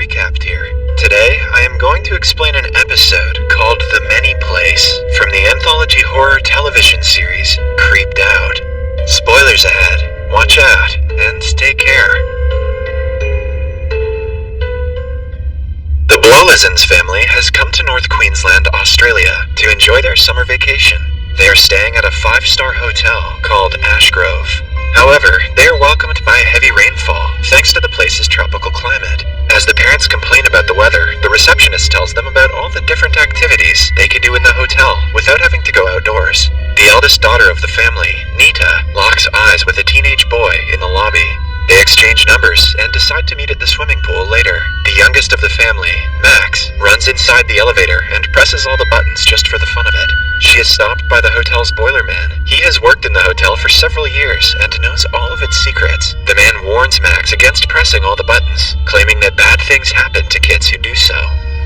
Recapped here. Today, I am going to explain an episode called The Many Place from the anthology horror television series Creeped Out. Spoilers ahead, watch out, and take care. The Blolizens family has come to North Queensland, Australia to enjoy their summer vacation. They are staying at a 5-star hotel called Ashgrove. However, they are welcomed by a heavy rainfall thanks to the place's tropical climate. As the parents complain about the weather, the receptionist tells them about all the different activities they can do in the hotel without having to go outdoors. The eldest daughter of the family, Nita, locks eyes with a teenage boy in the lobby. They exchange numbers and decide to meet at the swimming pool later. The youngest of the family, Max, runs inside the elevator and presses all the buttons just for the fun of it. She is stopped by the hotel's boiler man. He has worked in the hotel for several years and knows all of its secrets. The man warns Max against pressing all the buttons, claiming that bad things happen to kids who do so.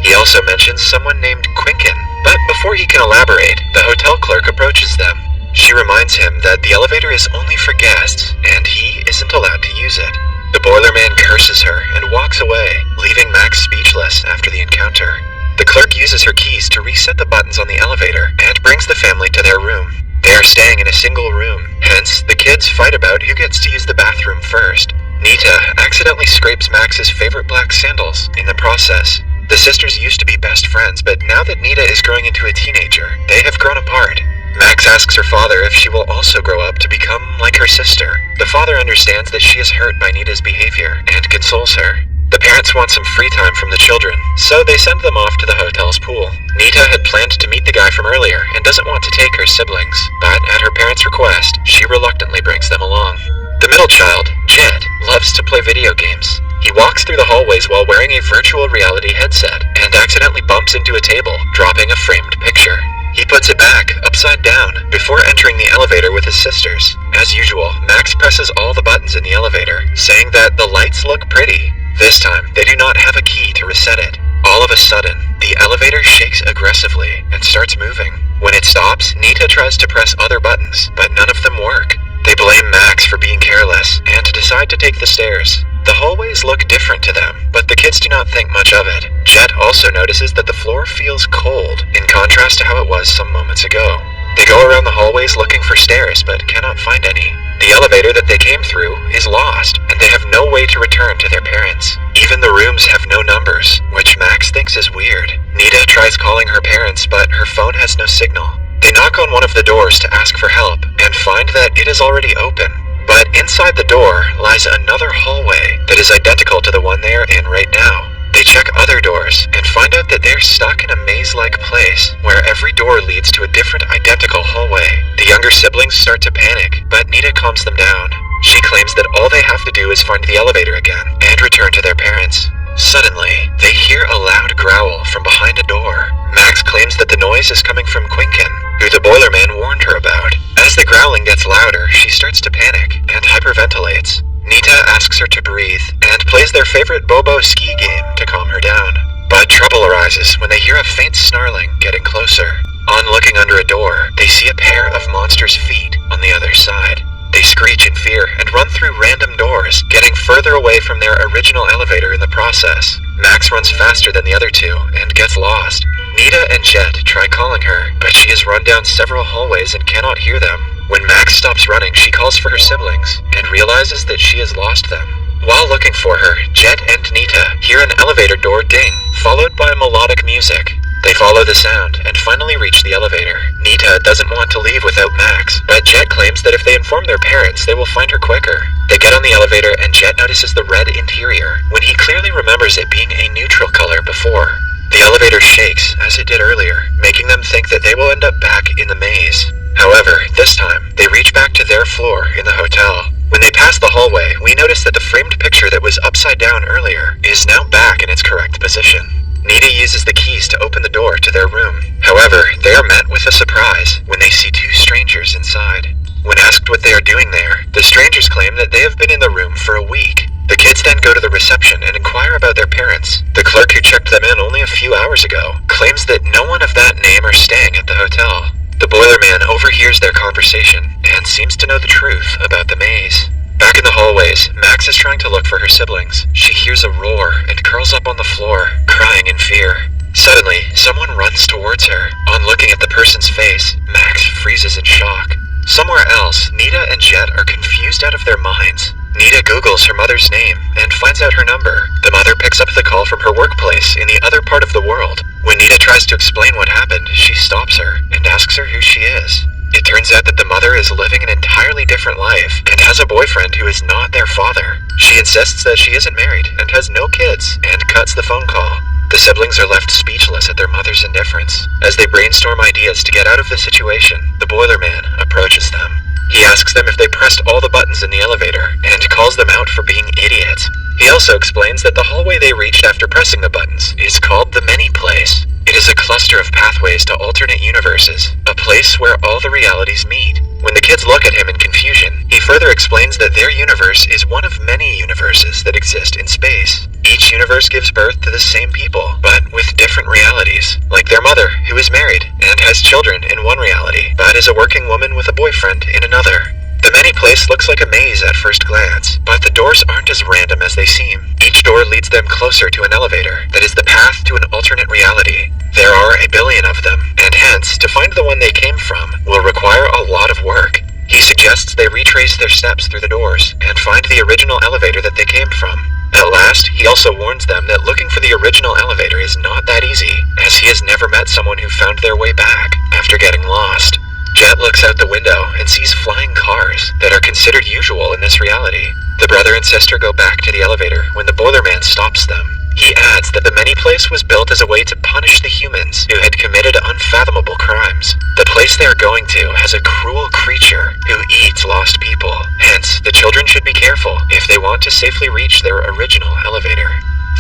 He also mentions someone named Quinkin, but before he can elaborate, the hotel clerk approaches them. She reminds him that the elevator is only for guests, and he isn't allowed to use it. The boiler man curses her and walks away, leaving Max speechless after the encounter. The clerk uses her keys to reset the buttons on the elevator and brings the family to their room. They are staying in a single room, hence the kids fight about who gets to use the bathroom first. Nita accidentally scrapes Max's favorite black sandals in the process. The sisters used to be best friends, but now that Nita is growing into a teenager, they have grown apart. Max asks her father if she will also grow up to become like her sister. The father understands that she is hurt by Nita's behavior and consoles her. The parents want some free time from the children, so they send them off to the hotel's pool. Nita had planned to meet the guy from earlier and doesn't want to take her siblings, but at her parents' request, she reluctantly brings them along. The middle child, Jet, loves to play video games. He walks through the hallways while wearing a virtual reality headset and accidentally bumps into a table, dropping a framed picture. He puts it back, upside down, before entering the elevator with his sisters. As usual, Max presses all the buttons in the elevator, saying that the lights look pretty. This time, they do not have a key to reset it. All of a sudden, the elevator shakes aggressively and starts moving. When it stops, Nita tries to press other buttons, but none of them work. They blame Max for being careless and decide to take the stairs. The hallways look different to them, but the kids do not think much of it. Jet also notices that the floor feels cold, in contrast to how it was some moments ago. They go around the hallways looking for stairs, but cannot find any. The elevator that they came through is lost, and they have no way to return to their parents. Even the rooms have no numbers, which Max thinks is weird. Nita tries calling her parents, but her phone has no signal. They knock on one of the doors to ask for help, and find that it is already open. But inside the door lies another hallway that is identical to the one they are in right now. They check other doors and find out that they're stuck in a maze-like place where every door leads to a different identical hallway. The younger siblings start to panic, but Nita calms them down. She claims that all they have to do is find the elevator again and return to their parents. Suddenly, they hear a loud growl from behind a door. Max claims that the noise is coming from Quinkin, who the boiler man warned her about. As the growling gets louder, she starts to panic and hyperventilates. Nita asks her to breathe and plays their favorite Bobo ski game to calm her down. But trouble arises when they hear a faint snarling getting closer. On looking under a door, they see a pair of monsters' feet on the other side. They screech in fear and run through random doors, getting further away from their original elevator in the process. Max runs faster than the other two and gets lost. Nita and Jet try calling her, but she has run down several hallways and cannot hear them. When Max stops running, she calls for her siblings and realizes that she has lost them. While looking for her, Jet and Nita hear an elevator door ding, followed by melodic music. They follow the sound and finally reach the elevator. Nita doesn't want to leave without Max, but Jet claims that if they inform their parents, they will find her quicker. They get on the elevator and Jet notices the red interior, when he clearly remembers it being a neutral color before. The elevator shakes, as it did earlier, making them think that they will end up back in the maze. However, this time, they reach back to their floor in the hotel. When they pass the hallway, we notice that the framed picture that was upside down earlier is now back in its correct position. Nita uses the keys to open the door to their room. However, they are met with a surprise when they see two strangers inside. When asked what they are doing there, the strangers claim that they have been in the room for a week. The kids then go to the reception and inquire about their parents. The clerk who checked them in only a few hours ago claims that no one of that name are staying at the hotel. The boiler man overhears their conversation and seems to know the truth about the maze. Back in the hallways, Max is trying to look for her siblings. She hears a roar and curls up on the floor, crying in fear. Suddenly, someone runs towards her. On looking at the person's face, Max freezes in shock. Somewhere else, Nita and Jet are confused out of their minds. Nita Googles her mother's name and finds out her number. The mother picks up the call from her workplace in the other part of the world. When Nita tries to explain what happened, she stops her and asks her who she is. It turns out that the mother is living an entirely different life and has a boyfriend who is not their father. She insists that she isn't married and has no kids and cuts the phone call. The siblings are left speechless at their mother's indifference. As they brainstorm ideas to get out of the situation, the Boilerman approaches them. He asks them if they pressed all the buttons in the elevator and calls them out for being idiots. He also explains that the hallway they reached after pressing the buttons is called the Many Place. It is a cluster of pathways to alternate universes, a place where all the realities meet. When the kids look at him in confusion, he further explains that their universe is one of many universes that exist in space. Each universe gives birth to the same people, but with different realities, like their mother, who is married and has children in one reality, but is a working woman with a boyfriend in another. The Many Place looks like a maze at first glance, but the doors aren't as random as they seem. Each door leads them closer to an elevator that is the path to an alternate reality. There are a billion of them, and hence, to find the one they came from will require a lot of work. He suggests they retrace their steps through the doors and find the original elevator that they came from. At last, he also warns them that looking for the original elevator is not that easy, as he has never met someone who found their way back after getting lost. Jet looks out the window and sees flying cars that are considered usual in this reality. The brother and sister go back to the elevator when the Boilerman stops them. He adds that the Many Place was built as a way to punish the humans who had committed unfathomable crimes. The place they are going to has a cruel creature who eats lost people. Hence, the children should be careful if they want to safely reach their original elevator.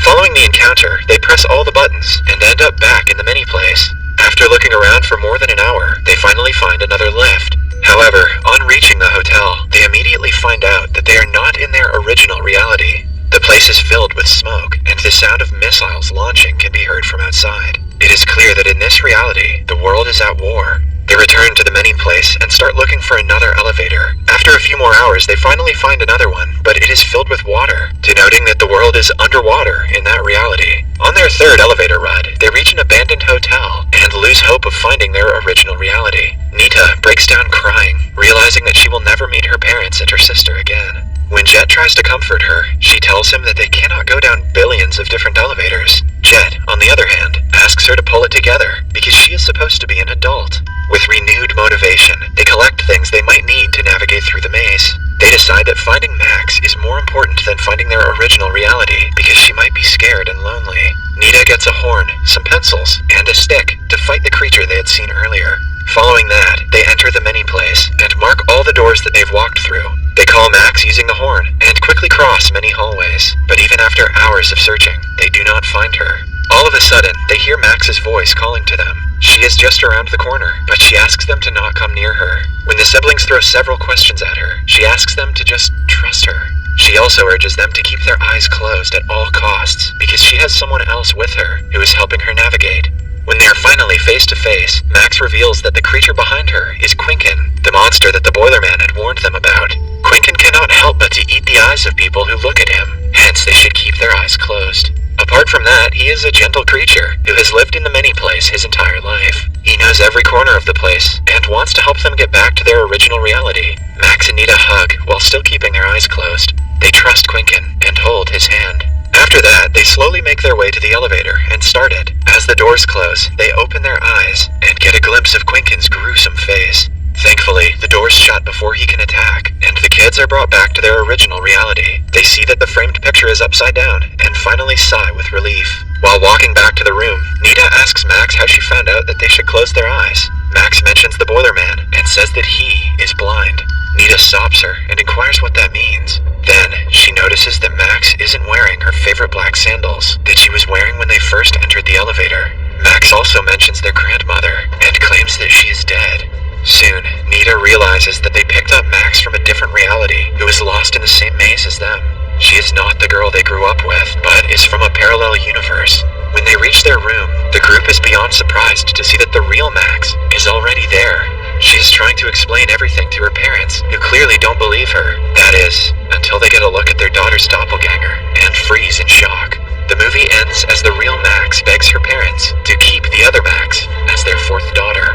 Following the encounter, they press all the buttons and end up back in the Many Place. After looking around for more than an hour, they finally find another lift. However, on reaching the hotel, they immediately find out that they are not in their original reality. The place is filled with smoke, and the sound of missiles launching can be heard from outside. It is clear that in this reality, the world is at war. They return to the Many Place and start looking for another elevator. After a few more hours, they finally find another one, but it is filled with water, denoting that the world is underwater in that reality. On their third elevator ride, they reach an abandoned hotel and lose hope of finding their original reality. Nita breaks down crying, realizing that she will never meet her parents and her sister again. When Jet tries to comfort her, she tells him that they cannot go down billions of different elevators. Jet, on the other hand, asks her to pull it together because she is supposed to be an adult. With renewed motivation, they collect things they might need to navigate through the maze. They decide that finding Max is more important than finding their original reality because she might be scared and lonely. Nita gets a horn, some pencils, and a stick to fight the creature they had seen earlier. Following that, they enter the Many Place and mark all the doors that they've walked through. They call Max using the horn and quickly cross many hallways, but even after hours of searching, they do not find her. All of a sudden, they hear Max's voice calling to them. She is just around the corner, but she asks them to not come near her. When the siblings throw several questions at her, she asks them to just trust her. She also urges them to keep their eyes closed at all costs, because she has someone else with her who is helping her navigate. When they are finally face to face, Max reveals that the creature behind her is Quinken, the monster that the Boilerman had warned them about. Quinken cannot help but to eat the eyes of people who look at him, hence they should keep their eyes closed. Apart from that, he is a gentle creature who has lived in the Many Place his entire life. He knows every corner of the place and wants to help them get back to their original reality. Max and Nita hug while still keeping their eyes closed. They trust Quinken and hold his hand. After that, they slowly make their way to the elevator and start it. As the doors close, they open their eyes and get a glimpse of Quinken's gruesome face. Thankfully, the doors shut before he can attack, and the kids are brought back to their original reality. They see that the framed picture is upside down, and finally sigh with relief. While walking back to the room, Nita asks Max how she found out that they should close their eyes. Max mentions the Boilerman, and says that he is blind. Nita stops her and inquires what that means. Then, she notices that Max isn't wearing her favorite black sandals that she was wearing when they first entered the elevator. Max also mentions their grandmother, and claims that she is dead. Soon, Nita realizes that they picked up Max from a different reality who is lost in the same maze as them. She is not the girl they grew up with, but is from a parallel universe. When they reach their room, the group is beyond surprised to see that the real Max is already there. She's trying to explain everything to her parents, who clearly don't believe her. That is, until they get a look at their daughter's doppelganger and freeze in shock. The movie ends as the real Max begs her parents to keep the other Max as their fourth daughter.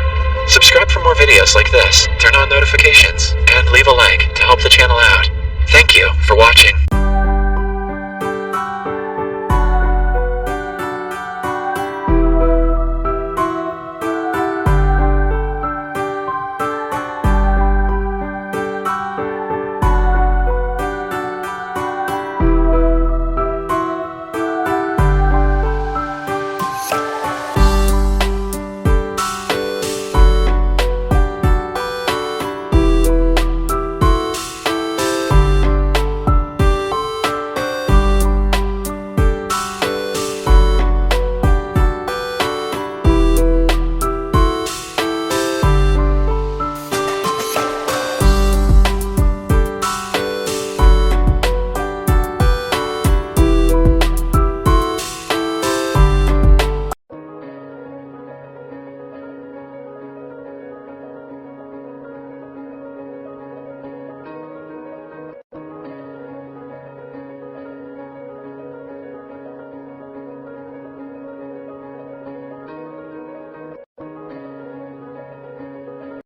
Subscribe for more videos like this, turn on notifications, and leave a like to help the channel out. Thank you for watching.